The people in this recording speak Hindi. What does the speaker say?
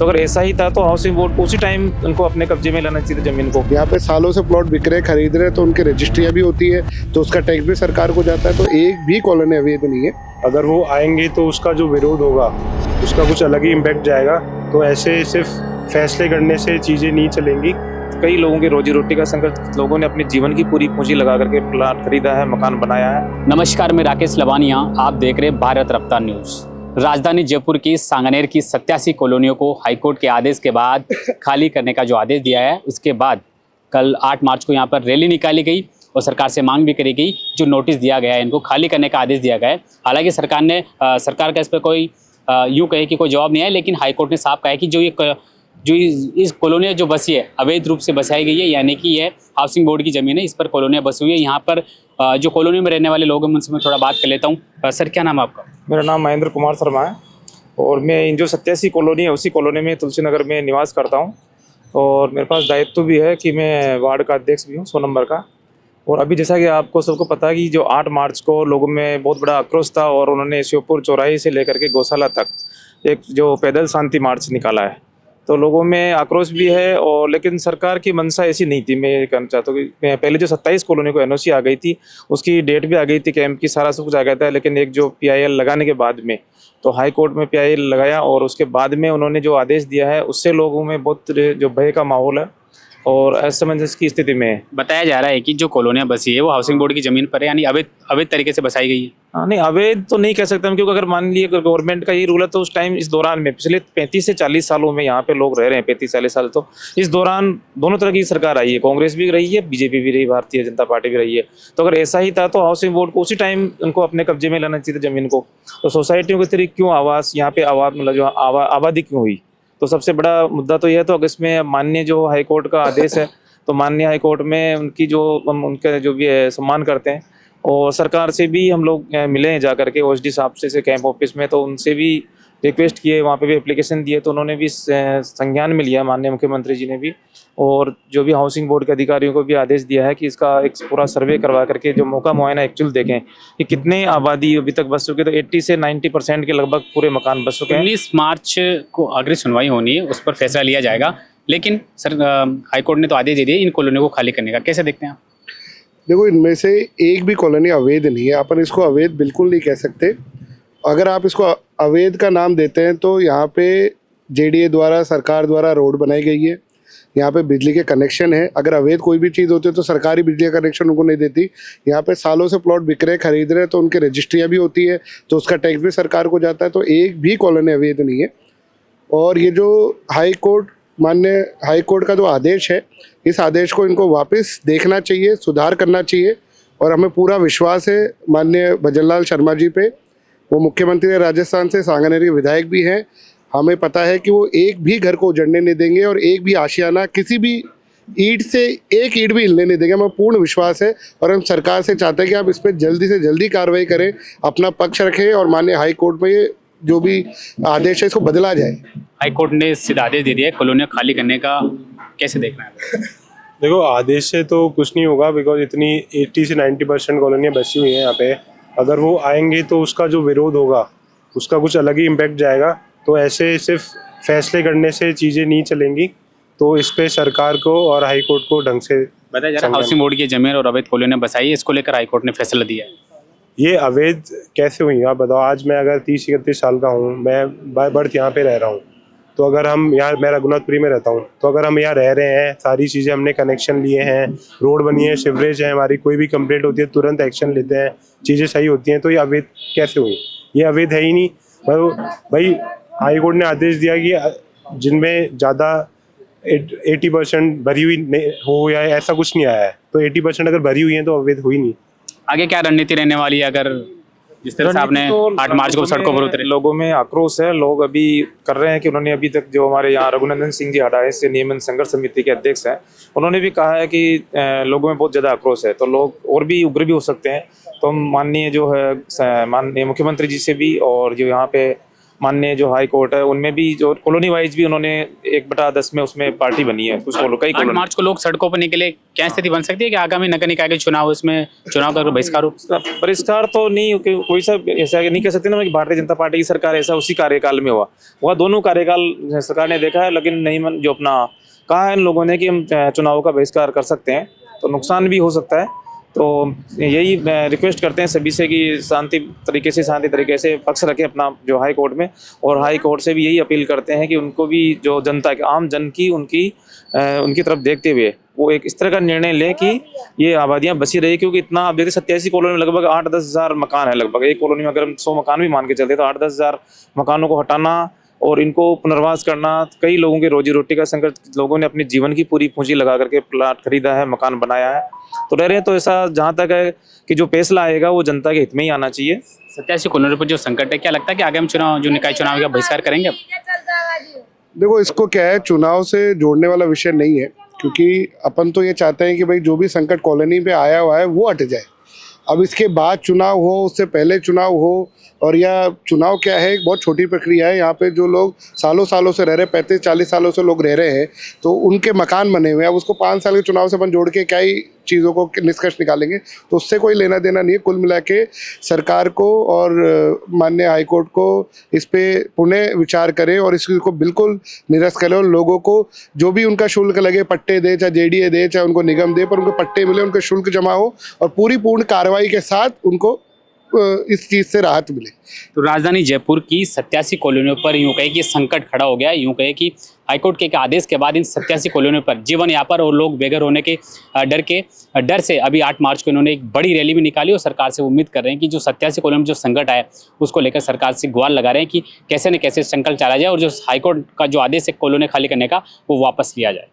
तो अगर ऐसा ही था तो हाउसिंग बोर्ड को उसी टाइम उनको अपने कब्जे में लेना चाहिए जमीन को। यहाँ पे सालों से प्लॉट बिक रहे खरीद रहे तो उनकी रजिस्ट्रियाँ भी होती है तो उसका टैक्स भी सरकार को जाता है, तो एक भी कॉलोनी अवैध नहीं है। अगर वो आएंगे तो उसका जो विरोध होगा उसका कुछ अलग ही इम्पैक्ट जाएगा। तो ऐसे सिर्फ फैसले करने से चीज़ें नहीं चलेंगी। कई लोगों की रोजी रोटी का संकट, लोगों ने अपने जीवन की पूरी पूंजी लगा करके प्लाट खरीदा है, मकान बनाया है। नमस्कार, मैं राकेश लवानिया, आप देख रहे हैं भारत रफ्तार न्यूज़। राजधानी जयपुर की सांगनेर की 87 कॉलोनियों को हाईकोर्ट के आदेश के बाद खाली करने का जो आदेश दिया है, उसके बाद कल 8 मार्च को यहाँ पर रैली निकाली गई और सरकार से मांग भी करी गई। जो नोटिस दिया गया है, इनको खाली करने का आदेश दिया गया है। हालांकि सरकार का इस पर कोई यूँ कहे कि कोई जवाब नहीं है, लेकिन हाईकोर्ट ने साफ कहा है कि जो इस कॉलोनियाँ जो बसी है अवैध रूप से बसाई गई है, यानी कि ये हाउसिंग बोर्ड की ज़मीन है, इस पर कॉलोनियाँ बसी हुई है। यहाँ पर जो कॉलोनी में रहने वाले लोग हैं उनसे मैं थोड़ा बात कर लेता हूँ। सर, क्या नाम है आपका? मेरा नाम महेंद्र कुमार शर्मा है और मैं इन जो 87 कॉलोनी है उसी कॉलोनी में तुलसी नगर में निवास करता हूँ। और मेरे पास दायित्व भी है कि मैं वार्ड का अध्यक्ष भी हूँ 100 नंबर का। और अभी जैसा कि आपको सबको पता है कि जो 8 मार्च को लोगों में बहुत बड़ा आक्रोश था और उन्होंने श्योपुर चौराहे से लेकर के गौशाला तक एक जो पैदल शांति मार्च निकाला है, तो लोगों में आक्रोश भी है। और लेकिन सरकार की मंशा ऐसी नहीं थी। मैं कहना चाहता हूँ कि पहले जो 27 कॉलोनी को एनओसी आ गई थी, उसकी डेट भी आ गई थी, कैंप की सारा सब कुछ आ गया था। लेकिन एक जो पीआईएल लगाने के बाद में तो हाई कोर्ट में पीआईएल लगाया और उसके बाद में उन्होंने जो आदेश दिया है उससे लोगों में बहुत जो भय का माहौल है और असमंजस की स्थिति में है। बताया जा रहा है कि जो कॉलोनियाँ बसी है वो हाउसिंग बोर्ड की ज़मीन पर है, यानी अवैध तरीके से बसाई गई है। हाँ, नहीं अवैध तो नहीं कह सकते हम, क्योंकि अगर मान लीजिए अगर गवर्नमेंट का ये रूल है तो उस टाइम इस दौरान में पिछले 35 से 40 सालों में यहाँ पे लोग रह रहे हैं, 35-40 साल, तो इस दौरान दोनों तरह की सरकार आई है, कांग्रेस भी रही है, बीजेपी भी रही, भारतीय जनता पार्टी भी रही है। तो अगर ऐसा ही था तो हाउसिंग बोर्ड को उसी टाइम उनको अपने कब्जे में लेना चाहिए जमीन को। तो सोसाइटियों के तरीके क्यों आवास यहाँ पे मतलब जो आबादी क्यों हुई, तो सबसे बड़ा मुद्दा तो यह है। तो अगर इसमें माननीय जो हाईकोर्ट का आदेश है तो माननीय हाईकोर्ट में उनकी उनका जो भी है सम्मान करते हैं। और सरकार से भी हम लोग मिले हैं जा करके ओएसडी साहब से कैंप ऑफिस में, तो उनसे भी रिक्वेस्ट किए, वहाँ पे भी एप्लीकेशन दिए, तो उन्होंने भी संज्ञान में लिया, माननीय मुख्यमंत्री जी ने भी। और जो भी हाउसिंग बोर्ड के अधिकारियों को भी आदेश दिया है कि इसका एक पूरा सर्वे करवा करके जो मौका मुआयना एक्चुअल देखें कि कितने आबादी अभी तक बस चुके। तो 80 से 90% के लगभग पूरे मकान बस चुके हैं। 19 मार्च को अगली सुनवाई होनी है, उस पर फैसला लिया जाएगा। लेकिन सर, हाईकोर्ट ने तो आदेश दे दिए इन कॉलोनियों को खाली करने का, कैसे देखते हैं आप? देखो, इनमें से एक भी कॉलोनी अवैध नहीं है। अपन इसको अवैध बिल्कुल नहीं कह सकते। अगर आप इसको अवैध का नाम देते हैं तो यहाँ पे जेडीए द्वारा, सरकार द्वारा रोड बनाई गई है, यहाँ पे बिजली के कनेक्शन है। अगर अवैध कोई भी चीज़ होती है तो सरकारी बिजली का कनेक्शन उनको नहीं देती। यहाँ पे सालों से प्लॉट बिक रहे खरीद रहे तो उनकी रजिस्ट्रियाँ भी होती है तो उसका टैक्स भी सरकार को जाता है, तो एक भी कॉलोनी अवैध नहीं है। और ये जो माननीय हाईकोर्ट का जो आदेश है, इस आदेश को इनको वापस देखना चाहिए, सुधार करना चाहिए। और हमें पूरा विश्वास है माननीय भजनलाल शर्मा जी पे, वो मुख्यमंत्री राजस्थान से, सांगनेर के विधायक भी हैं। हमें पता है कि वो एक भी घर को उजड़ने नहीं देंगे और एक भी आशियाना, किसी भी ईंट से एक ईंट भी हिलने नहीं देंगे। हमें पूर्ण विश्वास है और हम सरकार से चाहते हैं कि आप इस पर जल्दी से जल्दी कार्रवाई करें, अपना पक्ष रखें और माननीय हाईकोर्ट में ये जो भी आदेश है इसको बदला जाए। हाईकोर्ट ने सीधा आदेश दे दिया है कॉलोनियाँ खाली करने का, कैसे देखना है? देखो, आदेश से तो कुछ नहीं होगा, बिकॉज इतनी 80 से 90% कॉलोनियाँ बसी हुई हैं यहाँ पे। अगर वो आएंगे तो उसका जो विरोध होगा उसका कुछ अलग ही इम्पैक्ट जाएगा। तो ऐसे सिर्फ फैसले करने से चीज़ें नहीं चलेंगी। तो इस पे सरकार को और हाईकोर्ट को ढंग से बताया जा रहा है हाउसिंग बोर्ड की जमीन और अवैध कॉलोनियाँ बसाई है, इसको लेकर हाईकोर्ट ने फैसला दिया है। ये अवैध कैसे हुई आप बताओ। आज मैं अगर 30-31 साल का हूँ, मैं बाय बर्थ यहाँ पे रह रहा हूँ, तो अगर हम यहाँ, मैं रघुनाथपुरी में रहता हूँ, तो अगर हम यहाँ रह रहे हैं, सारी चीज़ें हमने कनेक्शन लिए हैं, रोड बनी है, सिवरेज है, हमारी कोई भी कंप्लेंट होती है तुरंत एक्शन लेते हैं, चीज़ें सही होती हैं, तो ये अवैध कैसे हुई? ये अवैध है ही नहीं। भाई हाईकोर्ट ने आदेश दिया कि जिनमें ज़्यादा 80% भरी हुई हो या ऐसा कुछ नहीं आया है, तो 80% अगर भरी हुई है तो अवैध हुई नहीं। आगे क्या रणनीति रहने वाली है? अगर जिस तरह से आपने 8 मार्च को सड़कों पर उतरे, लोगों में आक्रोश है। लोग अभी कर रहे हैं कि उन्होंने अभी तक जो हमारे यहाँ रघुनंदन सिंह जी हडाए से नियमन संघर्ष समिति के अध्यक्ष हैं, उन्होंने भी कहा है कि लोगों में बहुत ज़्यादा आक्रोश है, तो लोग और भी उग्र भी हो सकते हैं। तो हम माननीय जो है माननीय मुख्यमंत्री जी से भी और जो यहाँ पे माननीय जो हाई कोर्ट है उनमें भी जो कॉलोनी वाइज भी उन्होंने 1/10 में उसमें पार्टी बनी है कुछ कई 8 कॉलोनी। मार्च को लोग सड़कों पर निकले, क्या स्थिति बन सकती है कि आगामी नगर निकाय के चुनाव इसमें चुनाव का बहिष्कार हो? इसका बहिष्कार तो नहीं, कोई सा ऐसा नहीं कह सकते ना कि भारतीय जनता पार्टी की सरकार ऐसा उसी कार्यकाल में हुआ दोनों कार्यकाल सरकार ने देखा है, लेकिन नहीं जो अपना कहा है इन लोगों ने कि हम चुनाव का बहिष्कार कर सकते हैं तो नुकसान भी हो सकता है। तो यही रिक्वेस्ट करते हैं सभी से कि शांति तरीके से पक्ष रखें अपना जो हाई कोर्ट में, और हाई कोर्ट से भी यही अपील करते हैं कि उनको भी जो जनता के आम जन की उनकी तरफ देखते हुए वो एक इस तरह का निर्णय लें कि ये आबादियां बची रही, क्योंकि इतना आप देखते 87 कॉलोनी में लगभग 8-10 हज़ार मकान है। लगभग एक कॉलोनी में अगर हम 100 मकान भी मान के चलते तो 8-10 हज़ार मकानों को हटाना और इनको पुनर्वास करना, कई लोगों की रोजी रोटी का संकट, लोगों ने अपनी जीवन की पूरी पूंजी लगा करके प्लाट खरीदा है, मकान बनाया है, तो रह रहे हैं। तो ऐसा जहाँ तक है कि जो फैसला आएगा वो जनता के हित में ही आना चाहिए। 87 कॉलोनी पर जो संकट है, क्या लगता है कि आगामी चुनाव जो निकाय चुनाव का बहिष्कार करेंगे अब? देखो, इसको क्या है, चुनाव से जोड़ने वाला विषय नहीं है, क्योंकि अपन तो ये चाहते हैं कि भाई जो भी संकट कॉलोनी पे आया हुआ है वो हट जाए। अब इसके बाद चुनाव हो, उससे पहले चुनाव हो, और या चुनाव क्या है, एक बहुत छोटी प्रक्रिया है। यहाँ पे जो लोग सालों से रह रहे, 35-40 सालों से लोग रह रहे हैं, तो उनके मकान बने हुए हैं। अब उसको 5 साल के चुनाव से अपन जोड़ के क्या ही चीज़ों को निष्कर्ष निकालेंगे, तो उससे कोई लेना देना नहीं है। कुल मिला के सरकार को और माननीय हाईकोर्ट को इस पे पुनः विचार करें और इसको बिल्कुल निरस्त करें, और लोगों को जो भी उनका शुल्क लगे, पट्टे दे, चाहे जेडीए दे, चाहे उनको निगम दे, पर उनको पट्टे मिले, उनका शुल्क जमा हो और पूर्ण कार्रवाई के साथ उनको इस चीज़ से राहत मिले। तो राजधानी जयपुर की 87 कॉलोनियों पर यूँ कहे कि संकट खड़ा हो गया, यूँ कहे कि हाईकोर्ट के एक आदेश के बाद इन 87 कॉलोनियों पर जीवन यापन और लोग बेघर होने के डर से अभी 8 मार्च को इन्होंने एक बड़ी रैली भी निकाली और सरकार से उम्मीद कर रहे हैं कि जो 87 कॉलोनी में जो संकट आया उसको लेकर सरकार से गुहार लगा रहे हैं कि कैसे न कैसे संकल्प चला जाए और जो हाईकोर्ट का जो आदेश है कॉलोनी खाली करने का वो वापस लिया जाए।